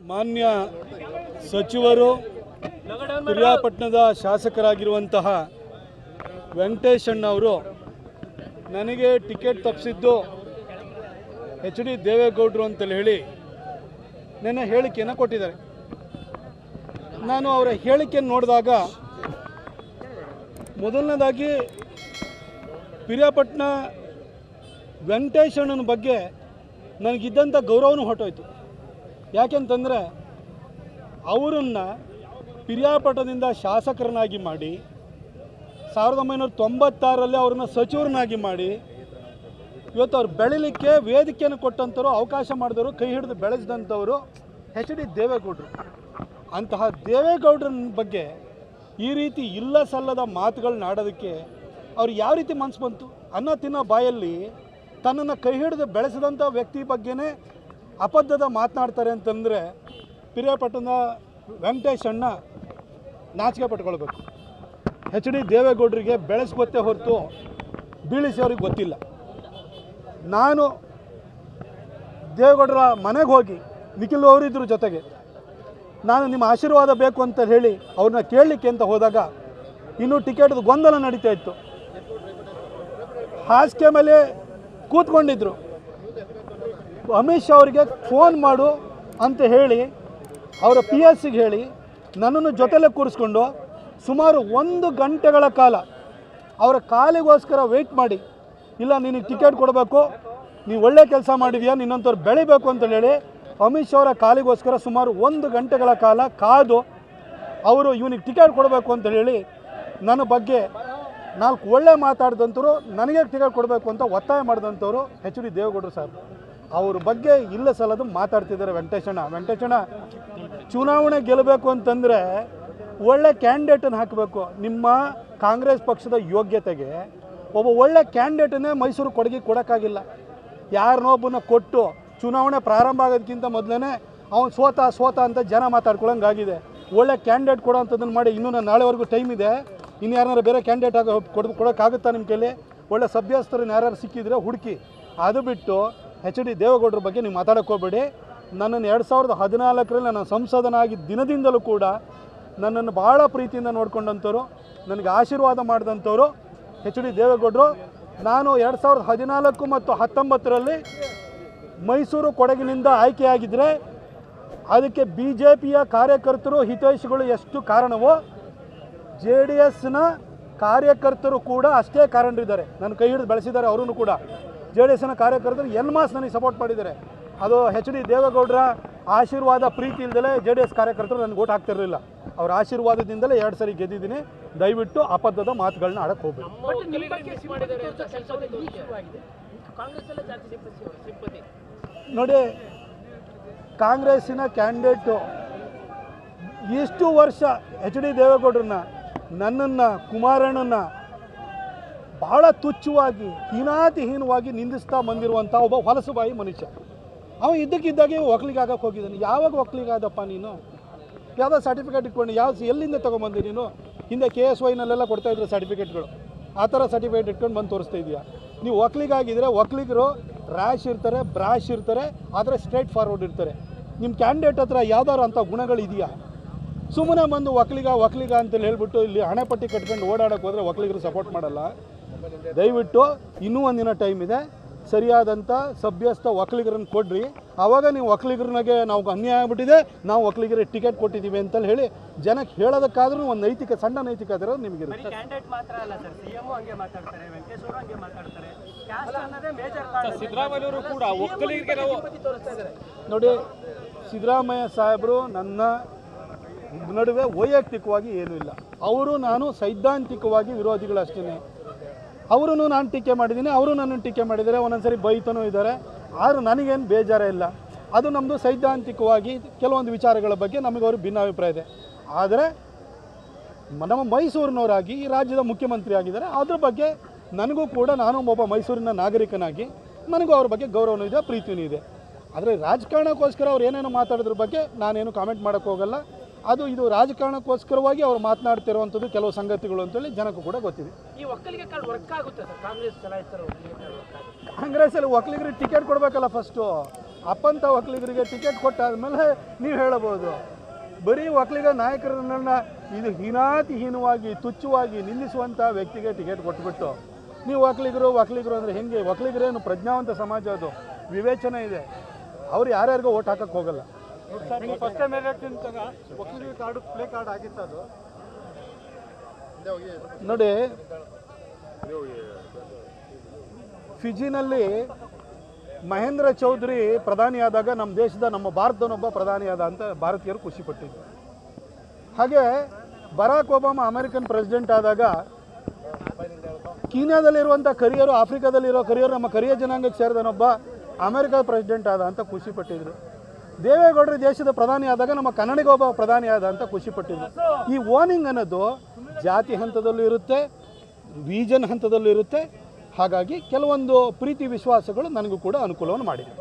ಮಾನ್ಯ ಸಚಿವರು ಪಿರಿಯಾಪಟ್ಟಣದ ಶಾಸಕರಾಗಿರುವಂತಹ ವೆಂಕಟೇಶಣ್ಣ ಅವರು ನನಗೆ ಟಿಕೆಟ್ ತಪ್ಪಿಸಿದ್ದು HD ದೇವೇಗೌಡರು ಅಂತೇಳಿ ಹೇಳಿ ನೆನ್ನೆ ಹೇಳಿಕೆಯನ್ನು ಕೊಟ್ಟಿದ್ದಾರೆ. ನಾನು ಅವರ ಹೇಳಿಕೆಯನ್ನು ನೋಡಿದಾಗ ಮೊದಲನೇದಾಗಿ ಪಿರಿಯಾಪಟ್ಟಣ ವೆಂಕಟೇಶಣ್ಣನ ಬಗ್ಗೆ ನನಗಿದ್ದಂಥ ಗೌರವನೂ ಹೊರಟೋಯ್ತು. ಯಾಕೆಂತಂದರೆ ಅವರನ್ನು ಪಿರಿಯಾಪಟ್ಟಣದಿಂದ ಶಾಸಕರನ್ನಾಗಿ ಮಾಡಿ 1996ರಲ್ಲಿ ಅವ್ರನ್ನ ಸಚಿವರನ್ನಾಗಿ ಮಾಡಿ ಇವತ್ತು ಅವ್ರು ಬೆಳಿಲಿಕ್ಕೆ ವೇದಿಕೆಯನ್ನು ಕೊಟ್ಟಂಥವ್ರು, ಅವಕಾಶ ಮಾಡಿದವರು, ಕೈ ಹಿಡಿದು ಬೆಳೆಸಿದಂಥವರು HD ದೇವೇಗೌಡರು. ಅಂತಹ ದೇವೇಗೌಡರನ್ನ ಬಗ್ಗೆ ಈ ರೀತಿ ಇಲ್ಲ ಸಲ್ಲದ ಮಾತುಗಳನ್ನ ಆಡೋದಕ್ಕೆ ಅವ್ರು ಯಾವ ರೀತಿ ಮನಸ್ಸು ಬಂತು? ಅನ್ನ ತಿನ್ನೋ ಬಾಯಲ್ಲಿ ತನ್ನನ್ನು ಕೈ ಹಿಡಿದು ಬೆಳೆಸಿದಂಥ ವ್ಯಕ್ತಿ ಬಗ್ಗೆನೇ ಅಬದ್ಧದ ಮಾತನಾಡ್ತಾರೆ ಅಂತಂದರೆ ಪಿರಿಯಾಪಟ್ಟಣದ ವೆಂಕಟೇಶಣ್ಣ ನಾಚಿಕೆ ಪಟ್ಕೊಳ್ಬೇಕು. HD ದೇವೇಗೌಡರಿಗೆ ಬೆಳೆಸ್ಕೊತ್ತೇ ಹೊರತು ಬೀಳಿಸೋರಿಗೆ ಗೊತ್ತಿಲ್ಲ. ನಾನು ದೇವೇಗೌಡರ ಮನೆಗೆ ಹೋಗಿ ನಿಖಿಲ್ ಅವರಿದ್ರ ಜೊತೆಗೆ ನಾನು ನಿಮ್ಮ ಆಶೀರ್ವಾದ ಬೇಕು ಅಂತ ಹೇಳಿ ಅವ್ರನ್ನ ಕೇಳಲಿಕ್ಕೆ ಅಂತ ಹೋದಾಗ ಇನ್ನೂ ಟಿಕೆಟ್ದು ಗೊಂದಲ ನಡೀತಾ ಇತ್ತು. ಹಾಸಿಗೆ ಮೇಲೆ ಕೂತ್ಕೊಂಡಿದ್ರು. ಅಮಿತ್ ಶಾ ಅವರಿಗೆ ಫೋನ್ ಮಾಡು ಅಂತ ಹೇಳಿ ಅವರ PSಗೆ ಹೇಳಿ ನನ್ನನ್ನು ಜೊತೆಲೇ ಕೂರಿಸ್ಕೊಂಡು ಸುಮಾರು 1 ಗಂಟೆಗಳ ಕಾಲ ಅವರ ಕಾಲಿಗೋಸ್ಕರ ವೆಯ್ಟ್ ಮಾಡಿ, ಇಲ್ಲ ನಿನಗೆ ಟಿಕೆಟ್ ಕೊಡಬೇಕು, ನೀವು ಒಳ್ಳೆ ಕೆಲಸ ಮಾಡಿದೆಯಾ, ನಿನ್ನಂಥವ್ರು ಬೆಳಿಬೇಕು ಅಂತ ಹೇಳಿ ಅಮಿತ್ ಶಾ ಅವರ ಕಾಲಿಗೋಸ್ಕರ ಸುಮಾರು 1 ಗಂಟೆಗಳ ಕಾಲ ಕಾದು ಅವರು ಇವನಿಗೆ ಟಿಕೆಟ್ ಕೊಡಬೇಕು ಅಂತ ಹೇಳಿ ನನ್ನ ಬಗ್ಗೆ 4 ಒಳ್ಳೆ ಮಾತಾಡಿದಂಥವ್ರು, ನನಗೆ ಟಿಕೆಟ್ ಕೊಡಬೇಕು ಅಂತ ಒತ್ತಾಯ ಮಾಡಿದಂಥವ್ರು HD ದೇವೇಗೌಡರು ಸಾಹೇಬ್. ಅವ್ರ ಬಗ್ಗೆ ಇಲ್ಲ ಸಲ್ಲದು ಮಾತಾಡ್ತಿದ್ದಾರೆ ವೆಂಕಟೇಶಣ್ಣ. ಚುನಾವಣೆ ಗೆಲ್ಲಬೇಕು ಅಂತಂದರೆ ಒಳ್ಳೆ ಕ್ಯಾಂಡಿಡೇಟನ್ನು ಹಾಕಬೇಕು. ನಿಮ್ಮ ಕಾಂಗ್ರೆಸ್ ಪಕ್ಷದ ಯೋಗ್ಯತೆಗೆ ಒಬ್ಬ ಒಳ್ಳೆ ಕ್ಯಾಂಡಿಡೇಟನ್ನೇ ಮೈಸೂರು ಕೊಡೋಕ್ಕಾಗಿಲ್ಲ. ಯಾರನ್ನೊಬ್ಬನ ಕೊಟ್ಟು ಚುನಾವಣೆ ಪ್ರಾರಂಭ ಆಗೋದಕ್ಕಿಂತ ಮೊದಲೇ ಅವನು ಸೋತ ಅಂತ ಜನ ಮಾತಾಡ್ಕೊಳ್ಳೋಂಗಾಗಿದೆ. ಒಳ್ಳೆ ಕ್ಯಾಂಡಿಡೇಟ್ ಕೊಡೋಂಥದ್ದನ್ನು ಮಾಡಿ, ಇನ್ನೂ ನಾನು ನಾಳೆವರೆಗೂ ಟೈಮ್ ಇದೆ, ಇನ್ನು ಯಾರನ್ನಾರು ಬೇರೆ ಕ್ಯಾಂಡಿಡೇಟ್ ಕೊಡೋಕ್ಕಾಗುತ್ತಾ ನಿಮ್ಮ ಕೈಲಿ? ಒಳ್ಳೆ ಸಭ್ಯಸ್ಥರನ್ನ ಯಾರು ಸಿಕ್ಕಿದ್ರೆ ಹುಡುಕಿ. ಅದು ಬಿಟ್ಟು HD ದೇವೇಗೌಡರ ಬಗ್ಗೆ ನೀವು ಮಾತಾಡೋಕ್ಕೆ ಹೋಗಬೇಡಿ. ನನ್ನನ್ನು 2014ರಲ್ಲಿ ನಾನು ಸಂಸದನಾಗಿ ದಿನದಿಂದಲೂ ಕೂಡ ನನ್ನನ್ನು ಭಾಳ ಪ್ರೀತಿಯಿಂದ ನೋಡ್ಕೊಂಡಂಥವ್ರು, ನನಗೆ ಆಶೀರ್ವಾದ ಮಾಡಿದಂಥವ್ರು HD ದೇವೇಗೌಡರು. ನಾನು 2014 ಮತ್ತು 2019ರಲ್ಲಿ ಮೈಸೂರು ಕೊಡಗಿನಿಂದ ಆಯ್ಕೆಯಾಗಿದ್ದರೆ ಅದಕ್ಕೆ BJPಯ ಕಾರ್ಯಕರ್ತರು, ಹಿತೈಷಿಗಳು ಎಷ್ಟು ಕಾರಣವೋ JDSನ ಕಾರ್ಯಕರ್ತರು ಕೂಡ ಅಷ್ಟೇ ಕಾರಣರಿದ್ದಾರೆ. ನನ್ನ ಕೈ ಹಿಡಿದು ಬೆಳೆಸಿದ್ದಾರೆ. ಅವರೂ ಕೂಡ JDSನ ಕಾರ್ಯಕರ್ತರು ಎನ್ಮಾಸ್ ನನಗೆ ಸಪೋರ್ಟ್ ಮಾಡಿದ್ದಾರೆ. ಅದು HD ದೇವೇಗೌಡರ ಆಶೀರ್ವಾದ ಪ್ರೀತಿ ಇಲ್ದಲೇ JDS ಕಾರ್ಯಕರ್ತರು ನನಗೆ ಓಟ್ ಹಾಕ್ತಿರಲಿಲ್ಲ. ಅವರ ಆಶೀರ್ವಾದದಿಂದಲೇ 2 ಸರಿ ಗೆದ್ದಿದ್ದೀನಿ. ದಯವಿಟ್ಟು ಅಬದ್ಧದ ಮಾತುಗಳನ್ನ ಆಡಕ್ಕೆ ಹೋಗಬೇಕು. ನೋಡಿ, ಕಾಂಗ್ರೆಸ್ಸಿನ ಕ್ಯಾಂಡಿಡೇಟು ಎಷ್ಟು ವರ್ಷ HD ದೇವೇಗೌಡರನ್ನ, ನನ್ನನ್ನು, ಕುಮಾರಣ್ಣನ ಭಾಳ ತುಚ್ಛವಾಗಿ ಹೀನಾತಿಹೀನವಾಗಿ ನಿಂದಿಸ್ತಾ ಬಂದಿರುವಂಥ ಒಬ್ಬ ಹೊಲಸುಬಾಯಿ ಮನುಷ್ಯ. ಅವನು ಇದ್ದಕ್ಕಿದ್ದಾಗೆ ಒಕ್ಕಲಿಗಾಗಕ್ಕೆ ಹೋಗಿದ್ದಾನೆ. ಯಾವಾಗ ಒಕ್ಕಲಿಗಾದಪ್ಪ ನೀನು? ಯಾವುದೋ ಸರ್ಟಿಫಿಕೇಟ್ ಇಟ್ಕೊಂಡು ಎಲ್ಲಿಂದ ತೊಗೊಂಬಂದಿ ನೀನು? ಹಿಂದೆ KSYನಲ್ಲೆಲ್ಲ ಕೊಡ್ತಾಯಿದ್ರು ಸರ್ಟಿಫಿಕೇಟ್ಗಳು. ಆ ಥರ ಸರ್ಟಿಫಿಕೇಟ್ ಇಟ್ಕೊಂಡು ಬಂದು ತೋರಿಸ್ತಾ ಇದೆಯಾ? ನೀವು ಒಕ್ಕಲಿಗಾಗಿದ್ದರೆ ಒಕ್ಕಲಿಗರು ರ್ಯಾಶ್ ಇರ್ತಾರೆ, ಬ್ರಾಶ್ ಇರ್ತಾರೆ, ಆದರೆ ಸ್ಟ್ರೈಟ್ ಫಾರ್ವರ್ಡ್ ಇರ್ತಾರೆ. ನಿಮ್ಮ ಕ್ಯಾಂಡಿಡೇಟ್ ಹತ್ರ ಯಾವ್ದಾದ್ರು ಅಂಥ ಗುಣಗಳಿದೆಯಾ? ಸುಮ್ಮನೆ ಬಂದು ಒಕ್ಕಲಿಗ ಅಂತೇಳಿ ಹೇಳ್ಬಿಟ್ಟು ಇಲ್ಲಿ ಹಣೆಪಟ್ಟಿ ಕಟ್ಕೊಂಡು ಓಡಾಡೋಕ್ಕೆ ಹೋದರೆ ಒಕ್ಕಲಿಗರು ಸಪೋರ್ಟ್ ಮಾಡಲ್ಲ. ದಯವಿಟ್ಟು ಇನ್ನೂ ಒಂದಿನ ಟೈಮ್ ಇದೆ, ಸರಿಯಾದಂಥ ಸಭ್ಯಸ್ಥ ಒಕ್ಕಲಿಗರನ್ನು ಕೊಡ್ರಿ. ಆವಾಗ ನೀವು ಒಕ್ಕಲಿಗರನಾಗೆ ನಾವು ಅನ್ಯಾಯ ಆಗ್ಬಿಟ್ಟಿದೆ, ನಾವು ಒಕ್ಕಲಿಗರಿಗೆ ಟಿಕೆಟ್ ಕೊಟ್ಟಿದ್ದೀವಿ ಅಂತೇಳಿ ಹೇಳಿ ಜನಕ್ಕೆ ಹೇಳೋದಕ್ಕಾದ್ರೂ ಒಂದು ನೈತಿಕ, ಸಣ್ಣ ನೈತಿಕ ಇರೋದು ನಿಮಗಿರುತ್ತೆ. ನೋಡಿ, ಸಿದ್ದರಾಮಯ್ಯ ಸಾಹೇಬರು ನನ್ನ ನಡುವೆ ವೈಯಕ್ತಿಕವಾಗಿ ಏನೂ ಇಲ್ಲ. ಅವರು ನಾನು ಸೈದ್ಧಾಂತಿಕವಾಗಿ ವಿರೋಧಿಗಳಷ್ಟೇ. ಅವರೂ ನಾನು ಟೀಕೆ ಮಾಡಿದ್ದೀನಿ, ಅವರು ನನ್ನನ್ನು ಟೀಕೆ ಮಾಡಿದ್ದಾರೆ, ಒಂದೊಂದ್ಸರಿ ಬೈತನೂ ಇದ್ದಾರೆ. ಆದರೂ ನನಗೇನು ಬೇಜಾರೇ ಇಲ್ಲ. ಅದು ನಮ್ಮದು ಸೈದ್ಧಾಂತಿಕವಾಗಿ ಕೆಲವೊಂದು ವಿಚಾರಗಳ ಬಗ್ಗೆ ನಮಗೆ ಅವರು ಭಿನ್ನಾಭಿಪ್ರಾಯ ಇದೆ. ಆದರೆ ನಮ್ಮ ಮೈಸೂರಿನವರಾಗಿ ಈ ರಾಜ್ಯದ ಮುಖ್ಯಮಂತ್ರಿ ಆಗಿದ್ದಾರೆ, ಅದ್ರ ಬಗ್ಗೆ ನನಗೂ ಕೂಡ, ನಾನು ಒಬ್ಬ ಮೈಸೂರಿನ ನಾಗರಿಕನಾಗಿ ನನಗೂ ಅವ್ರ ಬಗ್ಗೆ ಗೌರವನೂ ಇದೆ, ಪ್ರೀತಿಯೂ ಇದೆ. ಆದರೆ ರಾಜಕಾರಣಕ್ಕೋಸ್ಕರ ಅವ್ರು ಏನೇನೋ ಮಾತಾಡೋದ್ರ ಬಗ್ಗೆ ನಾನೇನು ಕಾಮೆಂಟ್ ಮಾಡೋಕ್ಕೆ ಹೋಗಲ್ಲ. ಅದು ಇದು ರಾಜಕಾರಣಕ್ಕೋಸ್ಕರವಾಗಿ ಅವರು ಮಾತನಾಡ್ತಿರುವಂಥದ್ದು ಕೆಲವು ಸಂಗತಿಗಳು ಅಂತೇಳಿ ಜನಕ್ಕೂ ಕೂಡ ಗೊತ್ತಿದೆ. ಈ ಒಕ್ಕಲಿಗ ಕಾರ್ಡ್ ವರ್ಕ್ ಆಗುತ್ತೆ ಸರ್? ಕಾಂಗ್ರೆಸ್ ಚಲಾಯಿಸ್ತಾರೆ. ಕಾಂಗ್ರೆಸ್ಸಲ್ಲಿ ಒಕ್ಕಲಿಗರಿಗೆ ಟಿಕೆಟ್ ಕೊಡಬೇಕಲ್ಲ ಫಸ್ಟು. ಅಪ್ಪಂತ ಒಕ್ಕಲಿಗರಿಗೆ ಟಿಕೆಟ್ ಕೊಟ್ಟಾದ್ಮೇಲೆ ನೀವು ಹೇಳಬಹುದು. ಬರೀ ಒಕ್ಕಲಿಗ ನಾಯಕರನ್ನ ಇದು ಹೀನಾತಿಹೀನವಾಗಿ ತುಚ್ಛವಾಗಿ ನಿಂದಿಸುವಂಥ ವ್ಯಕ್ತಿಗೆ ಟಿಕೆಟ್ ಕೊಟ್ಬಿಟ್ಟು ನೀವು ಒಕ್ಕಲಿಗರು ಅಂದರೆ ಹೆಂಗೆ? ಒಕ್ಕಲಿಗರೇನು ಪ್ರಜ್ಞಾವಂತ ಸಮಾಜ, ಅದು ವಿವೇಚನೆ ಇದೆ. ಅವ್ರು ಯಾರ್ಯಾರಿಗೂ ಓಟ್ ಹಾಕಕ್ಕೆ ಹೋಗಲ್ಲ. ಫಸ್ಟ್ ಟೈಮ್ ಎಲೆಕ್ಷನ್ ಒಕ್ಕಲಿಗರ ಕಾರ್ಡು ಪ್ಲೇ ಕಾರ್ಡ್ ಆಗಿತ್ತು ಅದು. ನೋಡಿ, ಫಿಜಿನಲ್ಲಿ ಮಹೇಂದ್ರ ಚೌಧರಿ ಪ್ರಧಾನಿಯಾದಾಗ ನಮ್ಮ ದೇಶದ ನಮ್ಮ ಭಾರತದವನೊಬ್ಬ ಪ್ರಧಾನಿಯಾದ ಅಂತ ಭಾರತೀಯರು ಖುಷಿಪಟ್ಟಿದ್ರು. ಹಾಗೆ ಬರಾಕ್ ಒಬಾಮಾ ಅಮೆರಿಕನ್ ಪ್ರೆಸಿಡೆಂಟ್ ಆದಾಗ ಕೀನ್ಯಾದಲ್ಲಿರುವಂಥ ಕರಿಯರು, ಆಫ್ರಿಕಾದಲ್ಲಿರೋ ಕರಿಯರು ನಮ್ಮ ಕರಿಯ ಜನಾಂಗಕ್ಕೆ ಸೇರಿದನೊಬ್ಬ ಅಮೆರಿಕದ ಪ್ರೆಸಿಡೆಂಟ್ ಆದ ಅಂತ ಖುಷಿಪಟ್ಟಿದ್ರು. ದೇವೇಗೌಡರು ದೇಶದ ಪ್ರಧಾನಿ ಆದಾಗ ನಮ್ಮ ಕನ್ನಡಿಗೊಬ್ಬ ಪ್ರಧಾನಿ ಆದ ಅಂತ ಖುಷಿಪಟ್ಟಿದ್ರು. ಈ ಓನಿಂಗ್ ಅನ್ನೋದು ಜಾತಿ ಹಂತದಲ್ಲೂ ಇರುತ್ತೆ, ರೀಜನ್ ಹಂತದಲ್ಲೂ ಇರುತ್ತೆ. ಹಾಗಾಗಿ ಕೆಲವೊಂದು ಪ್ರೀತಿ ವಿಶ್ವಾಸಗಳು ನನಗೂ ಕೂಡ ಅನುಕೂಲವನ್ನು ಮಾಡಿದೆ.